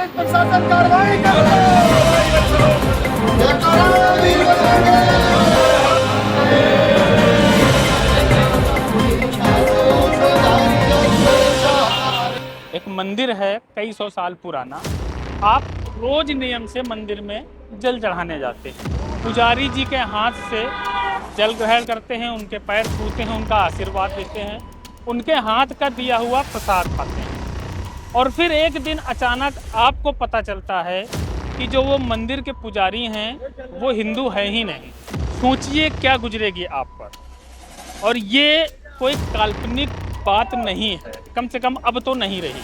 Police प्रशासन कार्रवाई एक मंदिर है कई सौ साल पुराना। आप रोज नियम से मंदिर में जल चढ़ाने जाते हैं। पुजारी जी के हाथ से जल ग्रहण करते हैं, उनके पैर छूते हैं, उनका आशीर्वाद लेते हैं, उनके हाथ का दिया हुआ प्रसाद खाते हैं। और फिर एक दिन अचानक आपको पता चलता है कि जो वो मंदिर के पुजारी हैं वो हिंदू है ही नहीं। सोचिए क्या गुजरेगी आप पर। और ये कोई काल्पनिक बात नहीं है, कम से कम अब तो नहीं रही।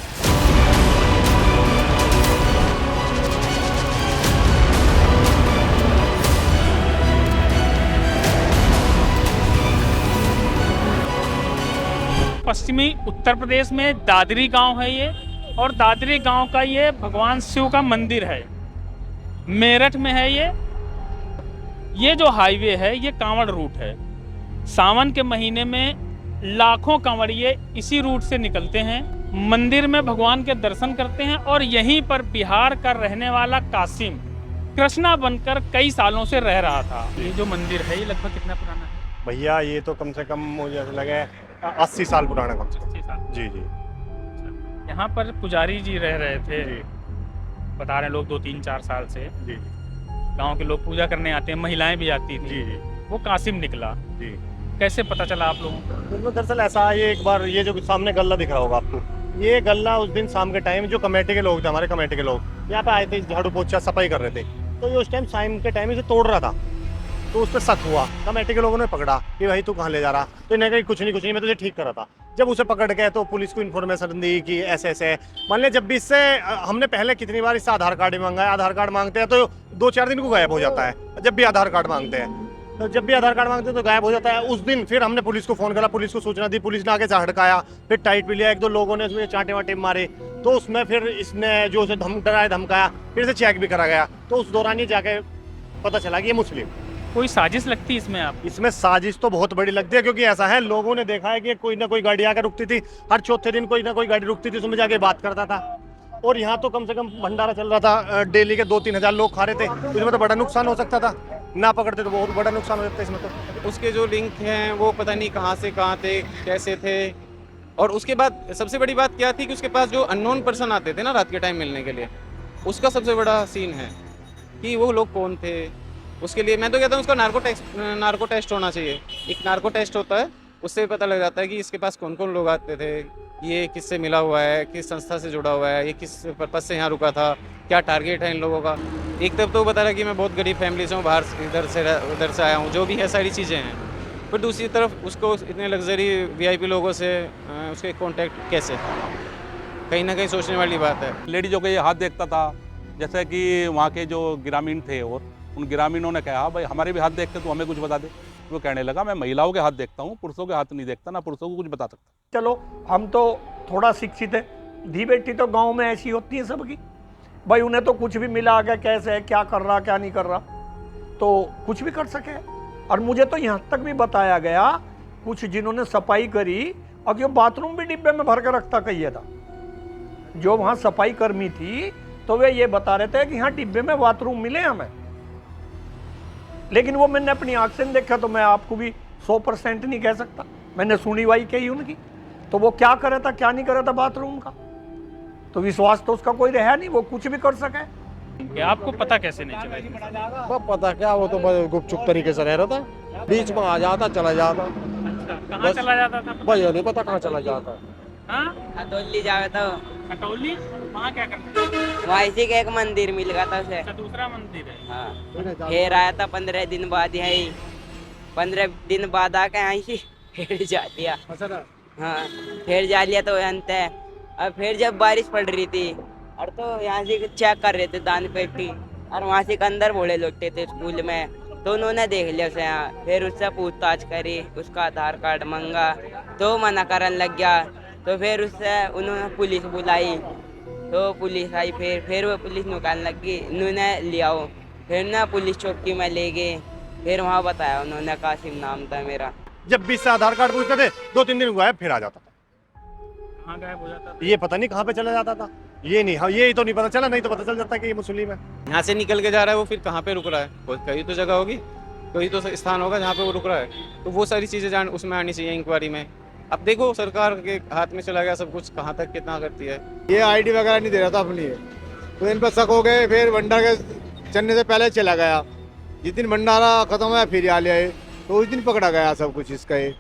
पश्चिमी उत्तर प्रदेश में दादरी गांव है ये, और दादरी गांव का ये भगवान शिव का मंदिर है। मेरठ में है ये जो हाईवे है ये कांवड़ रूट है। सावन के महीने में लाखों कांवड़िए इसी रूट से निकलते हैं, मंदिर में भगवान के दर्शन करते हैं। और यहीं पर बिहार का रहने वाला कासिम कृष्णा बनकर कई सालों से रह रहा था। ये जो मंदिर है ये लगभग कितना पुराना है भैया? ये तो कम से कम मुझे लगे 80 साल पुराना, कम से कम। 80 साल। जी जी। यहाँ पर पुजारी जी रह रहे थे, जी बता रहे लोग 2-3-4 साल से। जी गांव के लोग पूजा करने आते हैं, महिलाएं भी आती थी। जी जी वो कासिम निकला। जी। कैसे पता चला आप लोगों को? तो दरअसल ऐसा है, ये एक बार ये जो सामने गल्ला दिख रहा होगा आपको, ये गल्ला उस दिन शाम के टाइम जो कमेटी के लोग थे, हमारे कमेटी के लोग यहाँ पे आए थे, झाड़ू पोछा सफाई कर रहे थे। तो ये उस टाइम शाम के टाइम इसे तोड़ रहा था, तो उस पर शक हुआ। कमेटी के लोगों ने पकड़ा कि भाई तू कहाँ ले जा रहा, तो इन्हें कहा कुछ नहीं मैं तुझे ठीक कर रहा था। जब उसे पकड़ गए तो पुलिस को इन्फॉर्मेशन दी कि ऐसे ऐसे। मान लिया जब भी इससे हमने पहले कितनी बार इससे आधार कार्ड ही मांगा है, आधार कार्ड मांगते हैं तो 2-4 दिन को गायब हो जाता है। जब भी आधार कार्ड मांगते हैं तो गायब हो जाता है। उस दिन फिर हमने पुलिस को फोन करा, पुलिस को सूचना दी, पुलिस ने आगे से हड़काया, फिर टाइट भी लिया। 1-2 लोगों ने उसमें चांटे वाटे मारे, तो उसमें फिर इसने जो उसे डराया धमकाया, फिर से चेक भी करा गया। तो उस दौरान ये जाके पता चला कि ये मुस्लिम। कोई साजिश लगती है इसमें आप? इसमें साजिश तो बहुत बड़ी लगती है, क्योंकि ऐसा है लोगों ने देखा है कि कोई ना कोई गाड़ी आकर रुकती थी, हर चौथे दिन कोई ना कोई गाड़ी रुकती थी, उसमें जाके बात करता था। और यहाँ तो कम से कम भंडारा चल रहा था, डेली के 2-3 हज़ार लोग खा रहे थे, तो इसमें तो बड़ा नुकसान हो सकता था। ना पकड़ते तो बहुत बड़ा नुकसान हो जाता है इसमें तो। उसके जो लिंक हैं वो पता नहीं कहाँ से कहाँ थे, कैसे थे। और उसके बाद सबसे बड़ी बात क्या थी कि उसके पास जो अननोन पर्सन आते थे ना रात के टाइम मिलने के लिए, उसका सबसे बड़ा सीन है कि वो लोग कौन थे। उसके लिए मैं तो कहता हूँ उसका नार्को टेस्ट होना चाहिए। एक नार्को टेस्ट होता है, उससे पता लग जाता है कि इसके पास कौन कौन लोग आते थे, ये किससे मिला हुआ है, किस संस्था से जुड़ा हुआ है, ये किस पर्पज़ से यहाँ रुका था, क्या टारगेट है इन लोगों का। एक तरफ तो बता रहा कि मैं बहुत गरीब फैमिली से हूँ, बाहर इधर से उधर से आया हूँ, जो भी है सारी चीज़ें हैं। पर दूसरी तरफ उसको इतने लग्जरी VIP लोगों से उसके कॉन्टैक्ट कैसे, कहीं ना कहीं सोचने वाली बात है। लेडीजों के ये हाथ देखता था, जैसे कि वहाँ के जो ग्रामीण थे और उन ग्रामीणों ने कहा भाई हमारे भी हाथ देखते तो हमें कुछ बता दे। वो कहने लगा मैं महिलाओं के हाथ देखता हूँ, पुरुषों के हाथ नहीं देखता, ना पुरुषों को कुछ बता सकता। चलो हम तो थोड़ा शिक्षित है, धी बेटी तो गांव में ऐसी होती है सबकी। भाई उन्हें तो कुछ भी मिला आगे, कैसे है, क्या कर रहा क्या नहीं कर रहा, तो कुछ भी कर सके। और मुझे तो यहाँ तक भी बताया गया, कुछ जिन्होंने सफाई करी और कि बाथरूम भी डिब्बे में भर के रखता कहिए था। जो वहाँ सफाई कर्मी थी तो वे ये बता रहे थे कि यहाँ डिब्बे में बाथरूम मिले हमें, लेकिन वो मैंने अपनी आंख से नहीं देखा, तो मैं आपको भी 100% नहीं कह सकता। मैंने सुनी वाई कही उनकी, तो वो क्या करे था क्या नहीं करे था बाथरूम का, तो विश्वास तो उसका कोई रहा नहीं, वो कुछ भी कर सके। कि आपको पता कैसे नहीं चला? पता क्या, वो तो गुपचुप तरीके से रह रहा था, बीच में आ जाता चला जाता। अच्छा, कहाँ चला जाता था? भैया नहीं पता कहाँ चला जाता। हाँ, खतौली जावे तो कटौली, वहाँ क्या करते थे? वहाँ इसी का एक मंदिर मिल गया था उसे। अच्छा, दूसरा मंदिर है। हाँ, फिर आया था 15 दिन बाद यहाँ, 15 दिन बाद आके यहाँ से फिर जा लिया। हाँ, फिर जा लिया तो अंत है। अब फिर जब बारिश पड़ रही थी और तो यहाँ से चेक कर रहे थे दान पेटी, और वहाँ से अंदर भोले लौटते थे स्कूल में, तो उन्होंने देख लिया उसे यहाँ। फिर उससे पूछताछ करी, उसका आधार कार्ड मांगा तो मना करने लग गया। तो फिर उससे उन्होंने पुलिस बुलाई, तो पुलिस आई, फिर वो पुलिस निकालने लगी, उन्होंने लिया वो, फिर ना पुलिस चौकी में ले गए। फिर वहाँ बताया उन्होंने, कासिम नाम था मेरा। जब भी इससे आधार कार्ड पूछते थे 2-3 दिन गायब, फिर आ जाता था। कहाँ गायब हो जाता था? ये पता नहीं कहाँ पे चला जाता था। ये नहीं, हाँ ये तो नहीं पता चला, नहीं तो पता चल जाता कि ये मुस्लिम है। यहाँ से निकल के जा रहा है वो, फिर कहाँ पे रुक रहा है, कहीं तो जगह होगी, कहीं तो स्थान होगा जहाँ पे वो रुक रहा है। तो वो सारी चीज़ें जान उसमें आनी चाहिए इंक्वायरी में। अब देखो सरकार के हाथ में चला गया सब कुछ, कहाँ तक कितना करती है। ये आईडी वगैरह नहीं दे रहा था अपनी, तो इन पर शक हो गए, फिर भंडार के चलने से पहले चला गया। जिस दिन भंडारा खत्म हुआ फिर आ लिया, तो उस दिन पकड़ा गया सब कुछ इसका, ये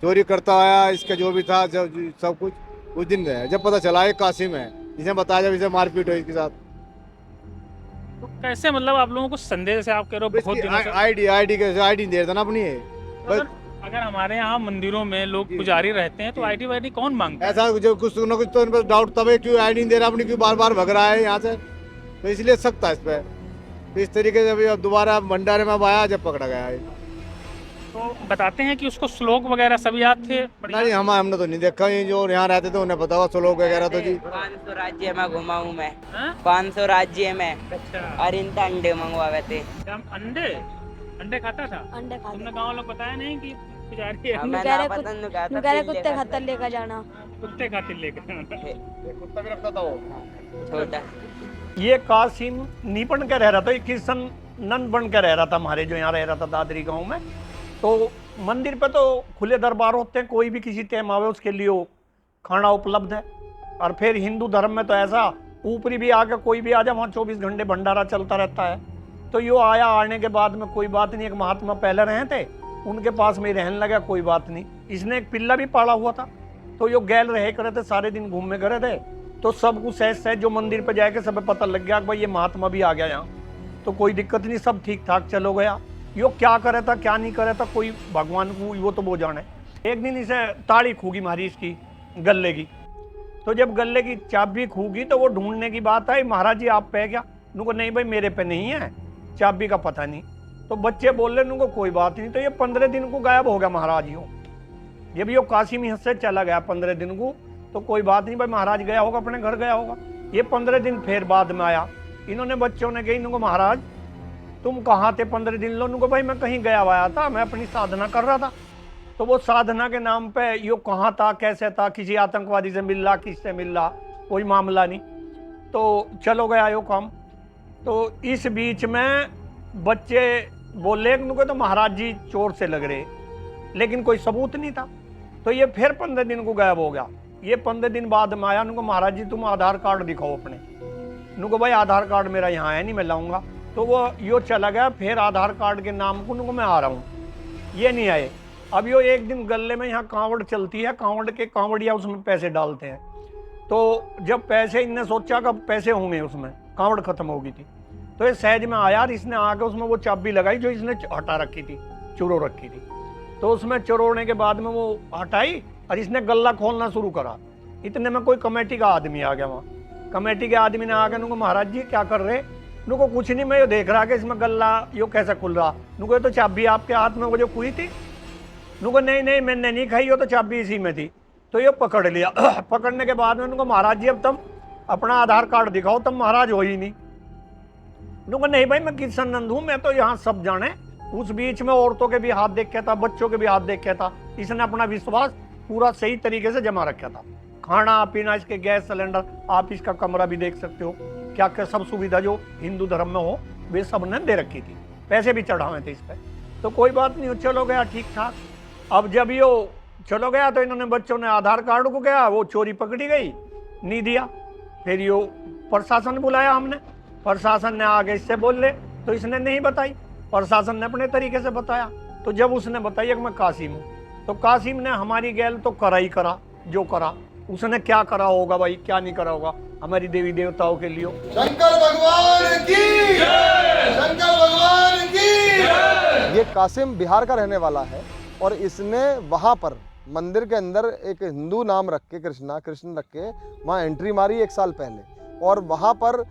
चोरी करता आया, इसका जो भी था सब कुछ उस दिन है। जब पता चला ये कासिम है, जिसे बताया जब इसे मारपीट हुई इसके साथ। तो कैसे मतलब आप लोगों को संदेह से आप कह रहे हो बहुत दिनों से? आईडी कैसे आईडी नहीं देता ना अपनी है। अगर हमारे यहाँ मंदिरों में लोग पुजारी रहते हैं तो आईडी वाईडी कौन मांगता है? ऐसा जो कुछ ना कुछ तो इन पर डाउट तब है, क्यों आईडी नहीं दे रहा अपनी, क्यों बार बार भग रहा है यहाँ से, तो इसलिए सख्त था इस पर। तो इस तरीके से अभी दोबारा भंडारे में अब आया जब पकड़ा गया है। तो बताते हैं कि उसको श्लोक वगैरह सब याद थे? नहीं हमने तो नहीं देखा, ये जो यहाँ रहते थे उन्हें पता होगा श्लोक वगैरह तो जी। 500 राज्य में घुमा हूँ मैं, हाँ? 500 राज्य में, अच्छा, और इनका अंडे मंगवाए थे। क्या अंडे अंडे खाता था? अंडे खाते तुमने गाँव लोग बताया नहीं कि पुजारी है? हमें कह ना रहे पसंद कहा था, कह रहे फिर कुत्ते लेकर खातर लेकर जाना। कुत्ते खातिर लेकर कुत्ता भी रखता था वो। छोटा। ये कासिम नहीं बन के रह रहा था, ये किशन नंद बन के रह रहा था हमारे जो यहाँ रह रहा था दादरी गांव में। तो मंदिर पे तो खुले दरबार होते हैं, कोई भी किसी टाइम आवे उसके लिए खाना उपलब्ध है। और फिर हिंदू धर्म में तो ऐसा ऊपरी भी आके कोई भी आ जाए, वहाँ 24 घंटे भंडारा चलता रहता है। तो यो आया, आने के बाद में कोई बात नहीं, एक महात्मा पहले रहे थे उनके पास में रहने लगा, कोई बात नहीं। इसने एक पिल्ला भी पाला हुआ था, तो यो गैल रहे करे थे, सारे दिन घूमने करे थे। तो सब कुछ सहज सहज जो मंदिर पे जाके सब पता लग गया कि भाई ये महात्मा भी आ गया यहाँ, तो कोई दिक्कत नहीं, सब ठीक ठाक चलो गया। यो क्या करे था क्या नहीं करे था कोई भगवान को वो तो वो जाने। एक दिन इसे ताड़ी खूगी मारी इसकी गले की, तो जब गले की चाबी खूगी तो वो ढूंढने की बात आई, महाराज जी आप पे क्या? उनको नहीं भाई मेरे पे नहीं है, चाबी का पता नहीं। तो बच्चे बोल रहे उनको कोई बात नहीं। तो ये 15 दिन को गायब हो गया महाराज यो। जब यो कासिम यहाँ से चला गया 15 दिन को, तो कोई बात नहीं भाई महाराज गया होगा, अपने घर गया होगा। ये 15 दिन फिर बाद में आया, इन्होंने बच्चों ने कही इनको महाराज तुम कहाँ थे 15 दिन लो? उनको भाई मैं कहीं गया हुआ था, मैं अपनी साधना कर रहा था। तो वो साधना के नाम पे यो कहाँ था कैसे था, किसी आतंकवादी से मिल रहा, किससे मिल रहा, कोई मामला नहीं, तो चलो गया यो काम। तो इस बीच में बच्चे बोले उनको तो महाराज जी चोर से लग रहे, लेकिन कोई सबूत नहीं था। तो ये फिर 15 दिन को गायब हो गया। ये 15 दिन बाद में आया, उनको महाराज जी तुम आधार कार्ड दिखाओ अपने। उनको भाई आधार कार्ड मेरा यहाँ है नहीं, मैं लाऊंगा। तो वो यो चला गया, फिर आधार कार्ड के नाम को उनको मैं आ रहा हूँ, ये नहीं आए। अब यो एक दिन गले में यहाँ कांवड़ चलती है, कांवड़ के कांवड़िया उसमें पैसे डालते हैं। तो जब पैसे इनने सोचा कि पैसे होंगे उसमें, कांवड़ खत्म हो गई थी, तो ये सहज में आया, इसने आके उसमें वो चाबी लगाई जो इसने हटा रखी थी, चुरो रखी थी। तो उसमें चुरोने के बाद में वो हटाई और इसने गल्ला खोलना शुरू करा। इतने में कोई कमेटी का आदमी आ गया वहाँ। कमेटी के आदमी ने आकर उनको महाराज जी क्या कर रहे? उनको कुछ नहीं, मैं ये देख रहा कि इसमें गल्ला यो कैसे खुल रहा। उनको ये तो चाबी आपके हाथ में वो जो खुई थी। उनको नहीं नहीं मैंने नहीं खाई, हो तो चाबी इसी में थी। तो ये पकड़ लिया। पकड़ने के बाद में उनको महाराज जी अब तुम अपना आधार कार्ड दिखाओ, तुम महाराज हो ही नहीं। उनको नहीं भाई मैं किशन नंद हूँ, मैं तो यहाँ सब जाने। उस बीच में औरतों के भी हाथ देख के था, बच्चों के भी हाथ देख के था। इसने अपना विश्वास पूरा सही तरीके से जमा रखा था। खाना पीना, इसके गैस सिलेंडर, आप इसका कमरा भी देख सकते हो, क्या क्या सब सुविधा जो हिंदू धर्म में हो वे सब ने दे रखी थी। पैसे भी चढ़ाए थे इस पर। तो कोई बात नहीं, चलो गया ठीक ठाक। अब जब यो चलो गया तो इन्होंने बच्चों ने आधार कार्ड को गया, वो चोरी पकड़ी गई, नहीं दिया। फिर यो प्रशासन बुलाया हमने, प्रशासन ने आगे इससे बोल ले, तो इसने नहीं बताई। प्रशासन ने अपने तरीके से बताया। तो जब उसने बताया कि मैं कासिम हूँ, तो कासिम ने हमारी गैल तो करा ही करा जो करा। उसने क्या करा होगा भाई, क्या नहीं करा होगा हमारी देवी देवताओं के लिए। शंकर भगवान की जय, शंकर भगवान की जय। ये कासिम बिहार का रहने वाला है और इसने वहाँ पर मंदिर के अंदर एक हिंदू नाम रख के, कृष्ण रख के वहाँ एंट्री मारी 1 साल पहले। और वहाँ पर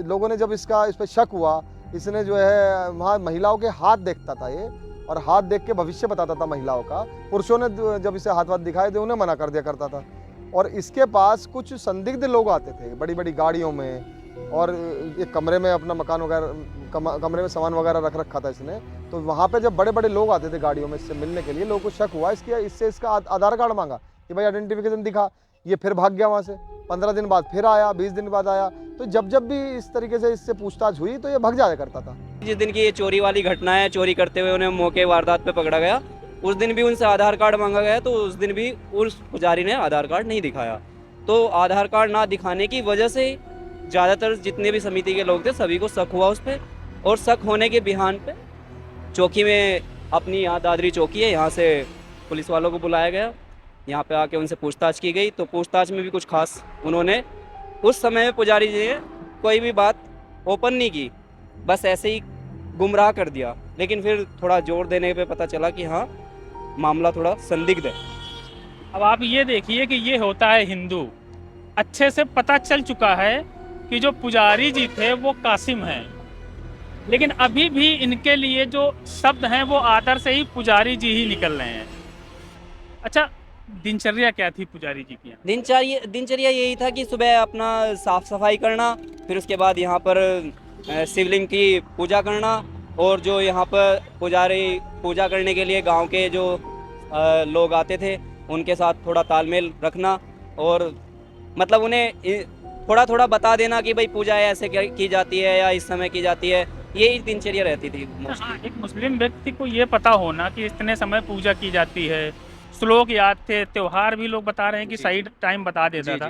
लोगों ने जब इस पर शक हुआ, इसने जो है वहाँ महिलाओं के हाथ देखता था ये, और हाथ देख के भविष्य बताता था महिलाओं का। पुरुषों ने जब इसे हाथ दिखाए थे उन्हें मना कर दिया करता था। और इसके पास कुछ संदिग्ध लोग आते थे बड़ी बड़ी गाड़ियों में, और एक कमरे में अपना मकान वगैरह कमरे में सामान वगैरह रख रखा था इसने। तो वहाँ पे जब बड़े बड़े लोग आते थे गाड़ियों में इससे मिलने के लिए, लोगों को शक हुआ इससे इसका आधार कार्ड मांगा कि भाई आइडेंटिफिकेशन दिखा। ये फिर भाग गया वहाँ से। 15 दिन बाद फिर आया, 20 दिन बाद आया। तो जब जब भी इस तरीके से इससे पूछताछ हुई तो ये भग जाया करता था। जिस दिन की ये चोरी वाली घटना है, चोरी करते हुए उन्हें मौके वारदात पे पकड़ा गया, उस दिन भी उनसे आधार कार्ड मांगा गया, तो उस दिन भी उस पुजारी ने आधार कार्ड नहीं दिखाया। तो आधार कार्ड ना दिखाने की वजह से ज़्यादातर जितने भी समिति के लोग थे सभी को शक हुआ उस पर, और शक होने के बिहान पे चौकी में, अपनी यहाँ दादरी चौकी है, यहाँ से पुलिस वालों को बुलाया गया, यहाँ पे आके उनसे पूछताछ की गई। तो पूछताछ में भी कुछ खास उन्होंने उस समय में पुजारी जी ने कोई भी बात ओपन नहीं की, बस ऐसे ही गुमराह कर दिया। लेकिन फिर थोड़ा जोर देने पे पता चला कि हाँ मामला थोड़ा संदिग्ध है। अब आप ये देखिए कि ये होता है हिंदू, अच्छे से पता चल चुका है कि जो पुजारी जी थे वो कासिम हैं, लेकिन अभी भी इनके लिए जो शब्द हैं वो आदर से ही पुजारी जी ही निकल रहे हैं। अच्छा, दिनचर्या क्या थी पुजारी जी की? दिनचर्या यही था कि सुबह अपना साफ सफाई करना, फिर उसके बाद यहाँ पर शिवलिंग की पूजा करना, और जो यहाँ पर पुजारी पूजा करने के लिए गांव के जो लोग आते थे उनके साथ थोड़ा तालमेल रखना, और मतलब उन्हें थोड़ा थोड़ा बता देना कि भाई पूजा ऐसे की जाती है या इस समय की जाती है, यही दिनचर्या रहती थी। हाँ, एक मुस्लिम व्यक्ति को ये पता होना कि इतने समय पूजा की जाती है, श्लोक याद थे, त्योहार भी लोग बता रहे हैं कि सही टाइम बता देता था।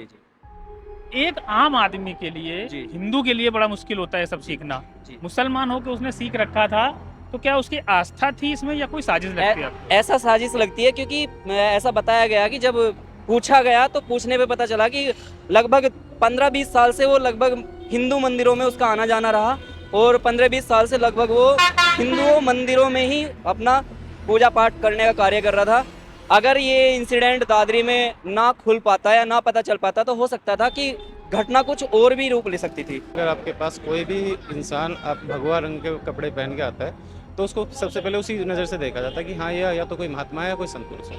एक आम आदमी के लिए, हिंदू के लिए बड़ा मुश्किल होता है सब सीखना। मुसलमान हो के उसने सीख रखा था, तो क्या उसकी आस्था थी इसमें या कोई साजिश लगती है? ऐसा साजिश लगती है, क्योंकि ऐसा बताया गया कि जब पूछा गया तो पूछने पे पता चला कि लगभग 15-20 साल से वो लगभग हिंदू मंदिरों में उसका आना जाना रहा, और 15-20 साल से लगभग वो हिंदू मंदिरों में ही अपना पूजा पाठ करने का कार्य कर रहा था। अगर ये इंसिडेंट दादरी में ना खुल पाता या ना पता चल पाता तो हो सकता था कि घटना कुछ और भी रूप ले सकती थी। अगर आपके पास कोई भी इंसान आप भगवा रंग के कपड़े पहन के आता है तो उसको सबसे पहले उसी नज़र से देखा जाता है कि हाँ या तो कोई महात्मा है या कोई संत पुरुष है।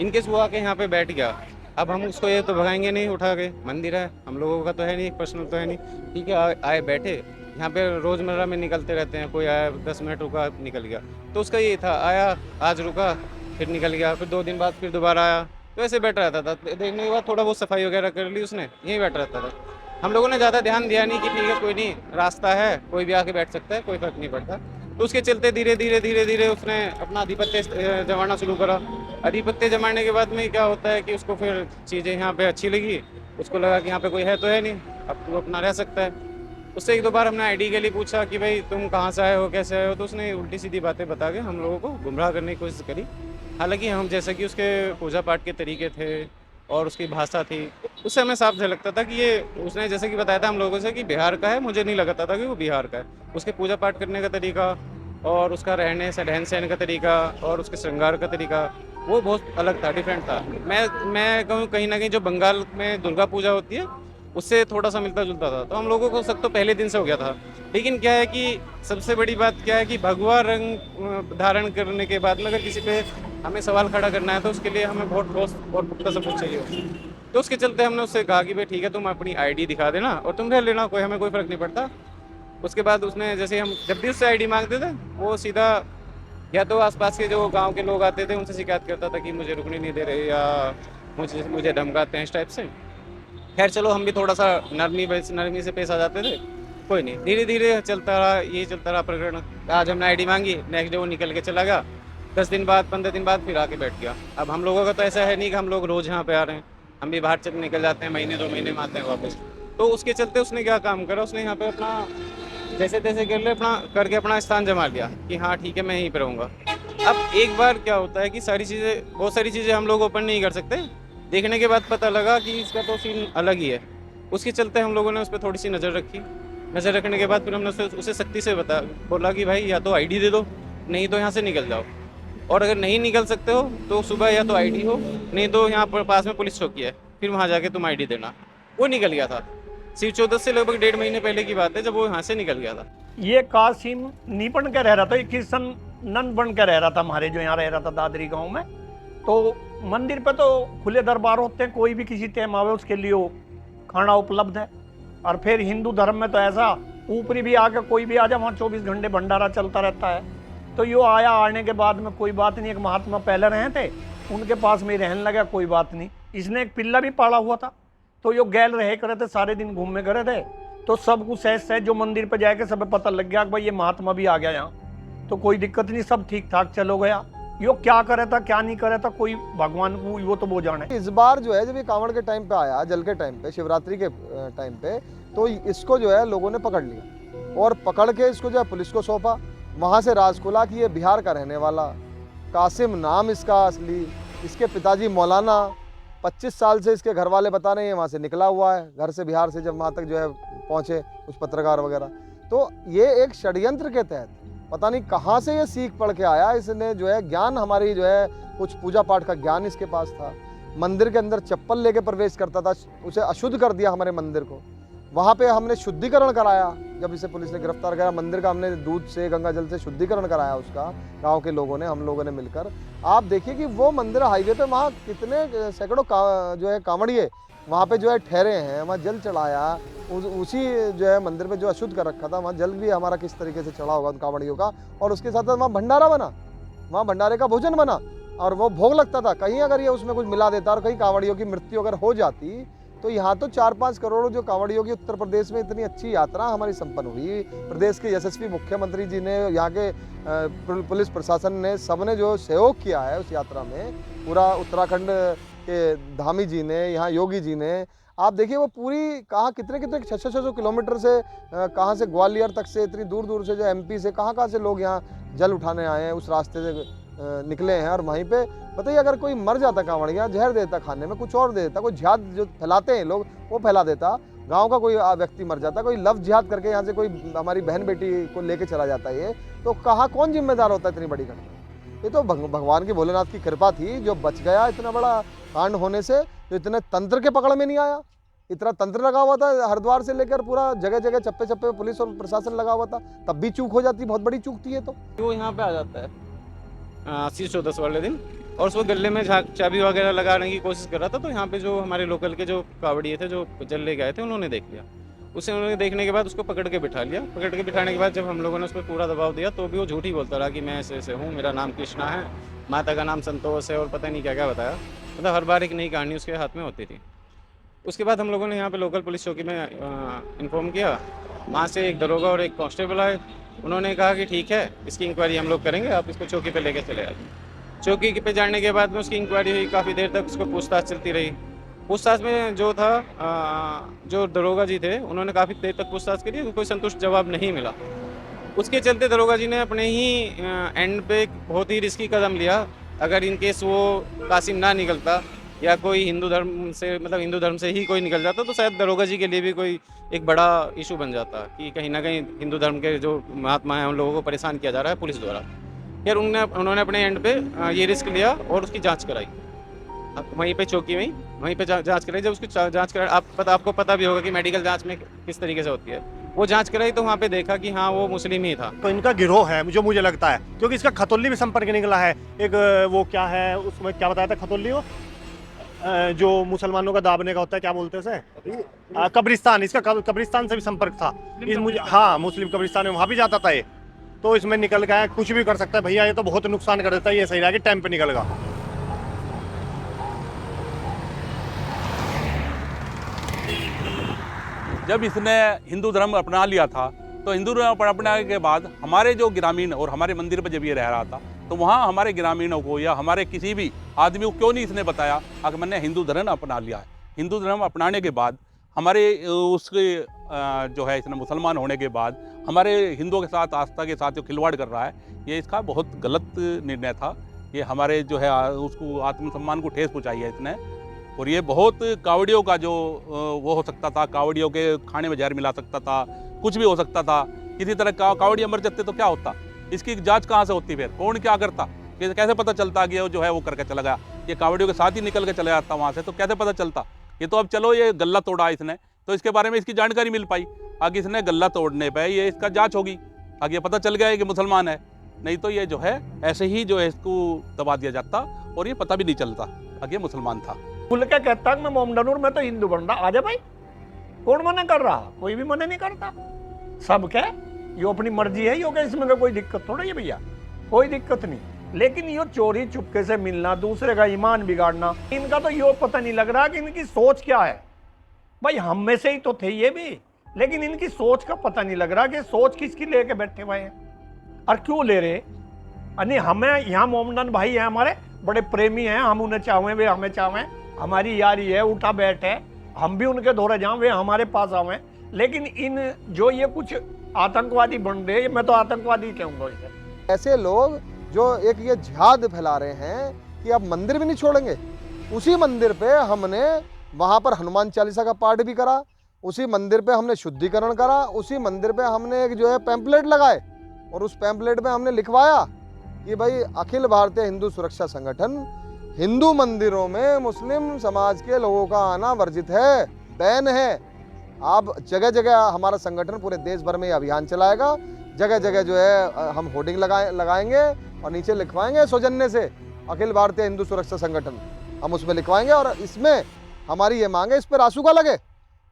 इनकेस वो आके यहाँ पे बैठ गया, अब हम उसको ये तो भगाएंगे नहीं उठा के, मंदिर है, हम लोगों का तो है नहीं, पर्सनल तो है नहीं, ठीक है आए बैठे, यहाँ पे रोज़मर्रा में निकलते रहते हैं, कोई आया 10 मिनट रुका निकल गया, तो उसका ये था, आया आज रुका फिर निकल गया, फिर 2 दिन बाद फिर दोबारा आया, तो ऐसे बैठ रहता था। देखने के बाद थोड़ा बहुत सफाई वगैरह कर ली उसने, यहीं बैठ रहता था। हम लोगों ने ज़्यादा ध्यान दिया नहीं कि ठीक है कोई नहीं, रास्ता है, कोई भी आके बैठ सकता है, कोई फर्क नहीं पड़ता। तो उसके चलते धीरे धीरे उसने अपना आधिपत्य जमाना शुरू करा। आधिपत्य जमाने के बाद में क्या होता है कि उसको फिर चीज़ें यहाँ पे अच्छी लगी, उसको लगा कि यहाँ पे कोई है तो है नहीं, अब तू अपना रह सकता है। उससे 1-2 बार हमने आईडी के लिए पूछा कि भाई तुम कहाँ से आए हो, कैसे आए हो, तो उसने उल्टी सीधी बातें बता के हम लोगों को गुमराह करने की कोशिश करी। हालांकि हम जैसे कि उसके पूजा पाठ के तरीके थे और उसकी भाषा थी, उससे हमें साफ लगता था कि ये, उसने जैसे कि बताया था हम लोगों से कि बिहार का है, मुझे नहीं लगता था कि वो बिहार का है। उसके पूजा पाठ करने का तरीका और उसका रहने से रहन सहन का तरीका और उसके श्रृंगार का तरीका वो बहुत अलग था, डिफरेंट था। मैं कहूँ कहीं ना कहीं जो बंगाल में दुर्गा पूजा होती है उससे थोड़ा सा मिलता जुलता था। तो हम लोगों को शक तो पहले दिन से हो गया था। लेकिन क्या है कि सबसे बड़ी बात क्या है कि भगवा रंग धारण करने के बाद में अगर किसी पे हमें सवाल खड़ा करना है तो उसके लिए हमें बहुत ठोस और पुख्ता सबूत चाहिए। तो उसके चलते हमने उससे कहा कि भाई ठीक है तुम अपनी आईडी दिखा देना और तुम रह लेना, कोई हमें कोई फ़र्क नहीं पड़ता। उसके बाद उसने जैसे हम जब भी उससे आईडी मांगते थे वो सीधा या तो आसपास के जो गांव के लोग आते थे उनसे शिकायत करता था कि मुझे रुकने नहीं दे रहे या मुझे धमकाते हैं, इस टाइप से। खैर चलो हम भी थोड़ा सा नरमी से पेश आ जाते थे, कोई नहीं, धीरे धीरे चलता रहा, यही चलता रहा प्रकरण। आज हमने आईडी मांगी, नेक्स्ट डे वो निकल के चला गया, 10 दिन बाद 15 दिन बाद फिर आके बैठ गया। अब हम लोगों का तो ऐसा है नहीं कि हम लोग रोज़ यहाँ पे आ रहे हैं, हम भी बाहर चल निकल जाते हैं, महीने 2 महीने में आते हैं वापस। तो उसके चलते उसने क्या काम करा, उसने यहाँ पे अपना जैसे तैसे कर ले अपना करके अपना स्थान जमा लिया कि हाँ ठीक है मैं यहीं पर रहूँगा। अब एक बार क्या होता है कि बहुत सारी चीज़ें हम लोग ओपन नहीं कर सकते, देखने के बाद पता लगा कि इसका तो सीन अलग ही है। उसके चलते हम लोगों ने उस पर थोड़ी सी नज़र रखी। नज़र रखने के बाद फिर हमने उसे सख्ती से बोला कि भाई या तो आईडी दे दो, नहीं तो यहाँ से निकल जाओ, और अगर नहीं निकल सकते हो तो सुबह या तो आईडी हो, नहीं तो यहाँ पर पास में पुलिस चौकी है, फिर वहाँ जाके तुम आईडी देना। वो निकल गया था, सिर्फ 14 से लगभग 1.5 महीने पहले की बात है जब वो यहाँ से निकल गया था। ये कासिम नहीं बन के रह रहा था, ये किशन नन बन के रह रहा था हमारे जो यहाँ रह रहा था दादरी गाँव में। तो मंदिर पे तो खुले दरबार होते हैं, कोई भी किसी टाइम आवे उसके लिए खाना उपलब्ध है। और फिर हिंदू धर्म में तो ऐसा ऊपरी भी आके कोई भी आ जाए वहाँ 24 घंटे भंडारा चलता रहता है। तो यो आया, आने के बाद में कोई बात नहीं, एक महात्मा पहले रहे थे उनके पास में रहने लगा, कोई बात नहीं। इसने एक पिल्ला भी पाला हुआ था, तो यो गैल रहे करे थे, सारे दिन घूमने करे थे, तो सब कुछ सहज सहज जो मंदिर पे जाके सब पता लग गया कि भाई ये महात्मा भी आ गया यहाँ, तो कोई दिक्कत नहीं, सब ठीक ठाक चलो गया। यो क्या करे था क्या नहीं करे था कोई भगवान को वो तो वो जाने। इस बार जो है जब ये कांवड़ के टाइम पे आया, जल के टाइम पे, शिवरात्रि के टाइम पे, तो इसको जो है लोगों ने पकड़ लिया और पकड़ के इसको जो है पुलिस को सौंपा। वहाँ से राज खुला कि ये बिहार का रहने वाला, कासिम नाम इसका असली, इसके पिताजी मौलाना, 25 साल से इसके घर वाले बता रहे हैं वहाँ से निकला हुआ है, घर से बिहार से जब वहाँ तक जो है पहुँचे कुछ पत्रकार वगैरह। तो ये एक षड्यंत्र के तहत पता नहीं कहाँ से ये सीख पढ़ के आया, इसने जो है ज्ञान, हमारी जो है कुछ पूजा पाठ का ज्ञान इसके पास था। मंदिर के अंदर चप्पल लेके प्रवेश करता था, उसे अशुद्ध कर दिया हमारे मंदिर को। वहाँ पे हमने शुद्धिकरण कराया, जब इसे पुलिस ने गिरफ्तार किया, मंदिर का हमने दूध से, गंगा जल से शुद्धिकरण कराया उसका, गांव के लोगों ने, हम लोगों ने मिलकर। आप देखिए कि वो मंदिर हाईवे पे, वहाँ कितने सैकड़ों जो है कांवड़िए वहाँ पे जो है ठहरे हैं, वहाँ जल चढ़ाया। उसी जो है मंदिर में जो अशुद्ध कर रखा था, वहाँ जल भी हमारा किस तरीके से चढ़ा होगा उन कांवड़ियों का, और उसके साथ साथ वहाँ भंडारा बना, वहाँ भंडारे का भोजन बना और वो भोग लगता था। कहीं अगर ये उसमें कुछ मिला देता और कहीं कांवड़ियों की मृत्यु अगर हो जाती, तो यहाँ तो 4-5 करोड़ जो कांवड़ियों की उत्तर प्रदेश में इतनी अच्छी यात्रा हमारी संपन्न हुई। प्रदेश के यशस्वी मुख्यमंत्री जी ने, यहाँ के पुलिस प्रशासन ने, सबने जो सहयोग किया है उस यात्रा में, पूरा उत्तराखंड के धामी जी ने, यहाँ योगी जी ने, आप देखिए वो पूरी कहाँ कितने 600 किलोमीटर से, कहाँ से ग्वालियर तक से, इतनी दूर दूर से जो एमपी से कहाँ से लोग यहाँ जल उठाने आए हैं, उस रास्ते से निकले हैं। और वहीं पे बताइए अगर कोई मर जाता कांवड़िया, जहर देता खाने में, कुछ और दे देता, कोई जिहाद जो फैलाते हैं लोग वो फैला देता, गांव का कोई व्यक्ति मर जाता, कोई लव जिहाद करके यहाँ से कोई हमारी बहन बेटी को लेके चला जाता है, ये तो कहाँ कौन जिम्मेदार होता है इतनी बड़ी घटना? ये तो भगवान की भोलेनाथ की कृपा थी जो बच गया इतना बड़ा कांड होने से। तो इतने तंत्र के पकड़ में नहीं आया, इतना तंत्र लगा हुआ था हरिद्वार से लेकर पूरा जगह जगह चप्पे चप्पे पुलिस और प्रशासन लगा हुआ था, तब भी चूक हो जाती, बहुत बड़ी चूक थी ये तो। वो यहाँ पे आ जाता है आशीष चौदस वाले दिन, और उसको गले में चाबी वगैरह लगाने की कोशिश कर रहा था। तो यहाँ पे जो हमारे लोकल के जो कावड़िए थे जो जल ले गए थे, उन्होंने देख लिया। उन्होंने देखने के बाद उसको पकड़ के बिठा लिया। पकड़ के बिठाने के बाद जब हम लोगों ने उस पर पूरा दबाव दिया, तो भी वो झूठ ही बोलता रहा कि मैं ऐसे ऐसे हूँ, मेरा नाम कृष्णा है, माता का नाम संतोष है, और पता नहीं क्या क्या बताया। मतलब हर बार एक नई कहानी उसके हाथ में होती थी। उसके बाद हम लोगों ने यहाँ पे लोकल पुलिस चौकी में इन्फॉर्म किया। वहाँ से एक दरोगा और एक कांस्टेबल आए। उन्होंने कहा कि ठीक है, इसकी इंक्वायरी हम लोग करेंगे, आप इसको चौकी पे लेके चले आइए। चौकी पे जाने के बाद में उसकी इंक्वायरी हुई, काफ़ी देर तक उसको पूछताछ चलती रही। पूछताछ में जो था, जो दरोगा जी थे, उन्होंने काफ़ी देर तक पूछताछ करी, कोई संतुष्ट जवाब नहीं मिला। उसके चलते दरोगा जी ने अपने ही एंड पे बहुत ही रिस्की कदम लिया। अगर इन केस वो कासिम ना निकलता या कोई हिंदू धर्म से, मतलब हिंदू धर्म से ही कोई निकल जाता, तो शायद दरोगा जी के लिए भी कोई एक बड़ा इशू बन जाता कि कहीं ना कहीं हिंदू धर्म के जो महात्मा हैं उन लोगों को परेशान किया जा रहा है पुलिस द्वारा। यार उन्होंने अपने एंड पे ये रिस्क लिया और उसकी जांच कराई वहीं पे चौकी में, वहीं पे जांच कराई। जब उसकी जांच कराई, आपको पता भी होगा कि मेडिकल जांच में किस तरीके से होती है। वो जांच कराई तो वहाँ पे देखा कि हाँ वो मुस्लिम ही था। तो इनका गिरोह है जो मुझे लगता है, क्योंकि इसका खतौली भी संपर्क निकला है। एक वो क्या है, उसमें क्या बताया था खतौली, वो जो मुसलमानों का दाबने का होता है, क्या बोलते हैं उसे, कब्रिस्तान। इसका कब्रिस्तान से भी संपर्क था। मुझे हाँ, मुस्लिम कब्रिस्तान में वहाँ भी जाता था ये। तो इसमें निकल गया, कुछ भी कर सकता है भैया, ये तो बहुत नुकसान कर देता है। ये सही रहा कि टाइम पे निकल गया। जब इसने हिंदू धर्म अपना लिया था, तो हिंदू धर्म अपनाने के बाद हमारे जो ग्रामीण और हमारे मंदिर पर जब ये रह रहा था, तो वहाँ हमारे ग्रामीणों को या हमारे किसी भी आदमी को क्यों नहीं इसने बताया कि मैंने हिंदू धर्म अपना लिया है। हिंदू धर्म अपनाने के बाद हमारे उसके जो है इसने मुसलमान होने के बाद हमारे हिंदुओं के साथ, आस्था के साथ जो खिलवाड़ कर रहा है, ये इसका बहुत गलत निर्णय था। ये हमारे जो है उसको आत्मसम्मान को ठेस पहुँचाई है इसने। और ये बहुत कावड़ियों का जो वो हो सकता था, कावड़ियों के खाने में जहर मिला सकता था, कुछ भी हो सकता था। किसी तरह कावड़िया मर जाते तो क्या होता, इसकी जांच कहाँ से होती, फिर कौन क्या करता, कैसे पता चलता कि जो है वो करके चला गया। ये कावड़ियों के साथ ही निकल के चला जाता वहाँ से, तो कैसे पता चलता। ये तो अब चलो ये गल्ला तोड़ा इसने, तो इसके बारे में इसकी जानकारी मिल पाई। आगे इसने गल्ला तोड़ने पर ये इसका जाँच होगी, आगे पता चल गया है कि मुसलमान है। नहीं तो ये जो है ऐसे ही जो है इसको दबा दिया जाता और ये पता भी नहीं चलता आगे मुसलमान था। खुल के कहता मैं मोमडन हूं, मैं तो हिंदू बन रहा। आजा भाई, कौन मना कर रहा? कोई भी मना नहीं करता। सब क्या ये अपनी मर्जी है, ये इसमें तो कोई दिक्कत थोड़ा है भैया, कोई दिक्कत नहीं। लेकिन ये चोरी चुपके से मिलना, दूसरे का ईमान बिगाड़ना, इनका तो ये पता नहीं लग रहा कि इनकी सोच क्या है। भाई हम में से ही तो थे ये भी, लेकिन इनकी सोच का पता नहीं लग रहा कि सोच किसकी लेके बैठे हुए हैं और क्यों ले रहे। यानी हमें यहाँ मोमडन भाई हैं हमारे, बड़े प्रेमी हैं, हम उन्हें चाहें वे हमें चाहें, हमारी यारी है, उठा बैठ है, हम भी उनके दौरे जाएं वे हमारे पास आवें। लेकिन इन जो ये कुछ आतंकवादी बन रहे, मैं तो आतंकवादी कहूँगा इसे। ऐसे लोग जो एक ये जिहाद फैला रहे हैं कि अब मंदिर भी नहीं छोड़ेंगे। उसी मंदिर पे हमने वहाँ पर हनुमान चालीसा का पाठ भी करा, उसी मंदिर पे हमने शुद्धिकरण करा, उसी मंदिर पे हमने एक जो है पैम्पलेट लगाए और उस पैम्पलेट में हमने लिखवाया कि भाई अखिल भारतीय हिंदू सुरक्षा संगठन हिंदू मंदिरों में मुस्लिम समाज के लोगों का आना वर्जित है, बैन है। आप जगह जगह हमारा संगठन पूरे देश भर में ये अभियान चलाएगा, जगह जगह जो है हम होर्डिंग लगाएंगे और नीचे लिखवाएंगे सौजन्य से अखिल भारतीय हिंदू सुरक्षा संगठन, हम उसमें लिखवाएंगे और इसमें हमारी ये मांग है इस पर रासुका लगे।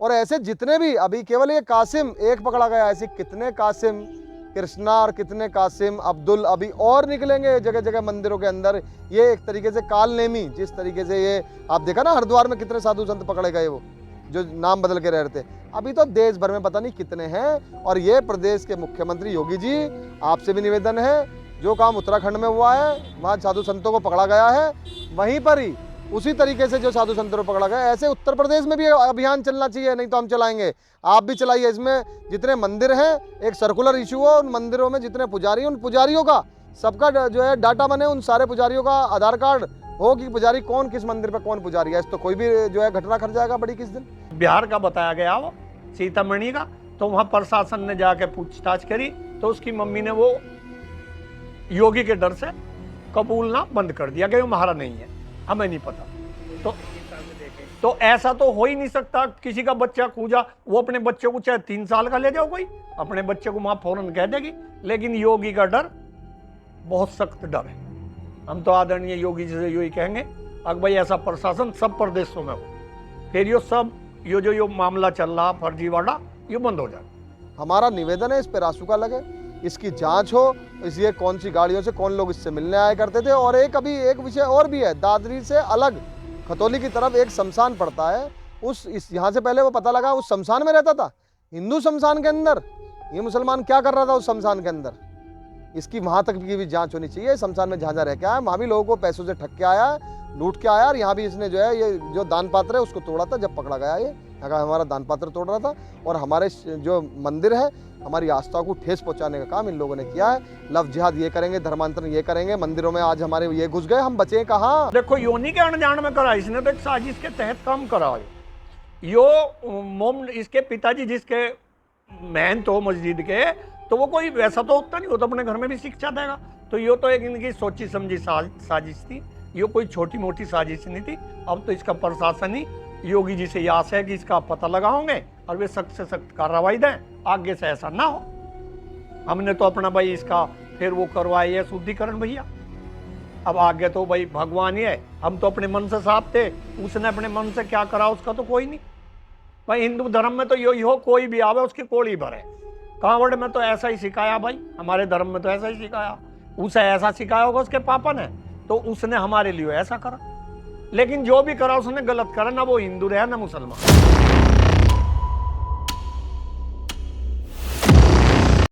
और ऐसे जितने भी, अभी केवल ये कासिम एक पकड़ा गया, ऐसे कितने कासिम, कृष्णा और कितने कासिम, अब्दुल अभी और निकलेंगे जगह जगह मंदिरों के अंदर। ये एक तरीके से काल नेमी, जिस तरीके से ये आप देखा ना हरिद्वार में कितने साधु संत पकड़े गए, वो जो नाम बदल के रह रहे थे, अभी तो देश भर में पता नहीं कितने हैं। और ये प्रदेश के मुख्यमंत्री योगी जी, आपसे भी निवेदन है, जो काम उत्तराखंड में हुआ है वहाँ साधु संतों को पकड़ा गया है, वहीं पर ही उसी तरीके से जो साधु संतों को पकड़ा गया, ऐसे उत्तर प्रदेश में भी अभियान चलना चाहिए, नहीं तो हम चलाएंगे, आप भी चलाइए। इसमें जितने मंदिर हैं एक सर्कुलर इशू हो, उन मंदिरों में जितने पुजारी, उन पुजारियों का सबका जो है डाटा बने, उन सारे पुजारियों का आधार कार्ड हो कि पुजारी कौन किस मंदिर पे कौन पुजारी है। तो कोई भी जो है घटना घट जाएगा बड़ी किस दिन। बिहार का बताया गया वो सीतामढ़ी का, तो वहाँ प्रशासन ने जाके पूछताछ करी तो उसकी मम्मी ने वो योगी के डर से कबूलना बंद कर दिया कि वो हमारा नहीं है, हमें नहीं पता। तो ऐसा तो हो ही नहीं सकता, किसी का बच्चा कूजा, वो अपने बच्चे को चाहे 3 साल का ले जाओ, कोई अपने बच्चे को मां फौरन कह देगी। लेकिन योगी का डर बहुत सख्त डर है। हम तो आदरणीय योगी जी से यही कहेंगे, अगर भाई ऐसा प्रशासन सब प्रदेशों में हो, फिर ये जो मामला चल रहा फर्जीवाड़ा, ये बंद हो जाए। हमारा निवेदन है इस पे रासुका लगे, इसकी जांच हो, इसलिए कौन सी गाड़ियों से कौन लोग इससे मिलने आया करते थे। और अभी एक विषय और भी है, दादरी से अलग खतौली की तरफ एक शमशान पड़ता है, यहाँ से पहले वो पता लगा उस शमशान में रहता था, हिंदू शमशान के अंदर। ये मुसलमान क्या कर रहा था उस शमशान के अंदर, इसकी वहाँ तक की भी जांच होनी चाहिए। शमशान में जहाँ रह के आया, वहाँ भी लोगों को पैसों से ठग के आया, लूट के आया, और यहाँ भी इसने जो है ये जो दान पात्र है उसको तोड़ा था जब पकड़ा गया। ये हमारा दान पात्र तोड़ रहा था और हमारे जो मंदिर है, हमारी आस्था को ठेस पहुंचाने का काम इन लोगों ने किया है। लव जिहाद ये करेंगे, धर्मांतरण ये करेंगे, मंदिरों में आज हमारे ये घुस गए, हम बचे कहाँ। देखो योनी के अनजान में करा, इसने तो एक साजिश के तहत काम करा है। इसके पिताजी जिसके महंत हो मस्जिद के, तो वो कोई वैसा तो होता नहीं, वो तो अपने घर में भी शिक्षा देगा। तो ये तो एक इनकी सोची समझी साजिश थी, ये कोई छोटी मोटी साजिश नहीं थी। अब तो इसका प्रशासन ही योगी जी से आस है कि इसका पता लगाओगे और वे सख्त से सख्त कार्रवाई दें, आगे से ऐसा ना हो। हमने तो अपना भाई इसका फिर वो करवाई है शुद्धिकरण भैया, अब आगे तो भाई भगवान ही है। हम तो अपने मन से साफ थे, उसने अपने मन से क्या करा उसका तो कोई नहीं। भाई हिंदू धर्म में तो यही हो, कोई भी आवे उसकी कोड़ी भरे। कांवड़ में तो ऐसा ही सिखाया भाई, हमारे धर्म में तो ऐसा ही सिखाया। उसे ऐसा सिखाया होगा उसके पापा ने, तो उसने हमारे लिए ऐसा करा। लेकिन जो भी करा उसने गलत करा, ना वो हिंदू रहा ना मुसलमान।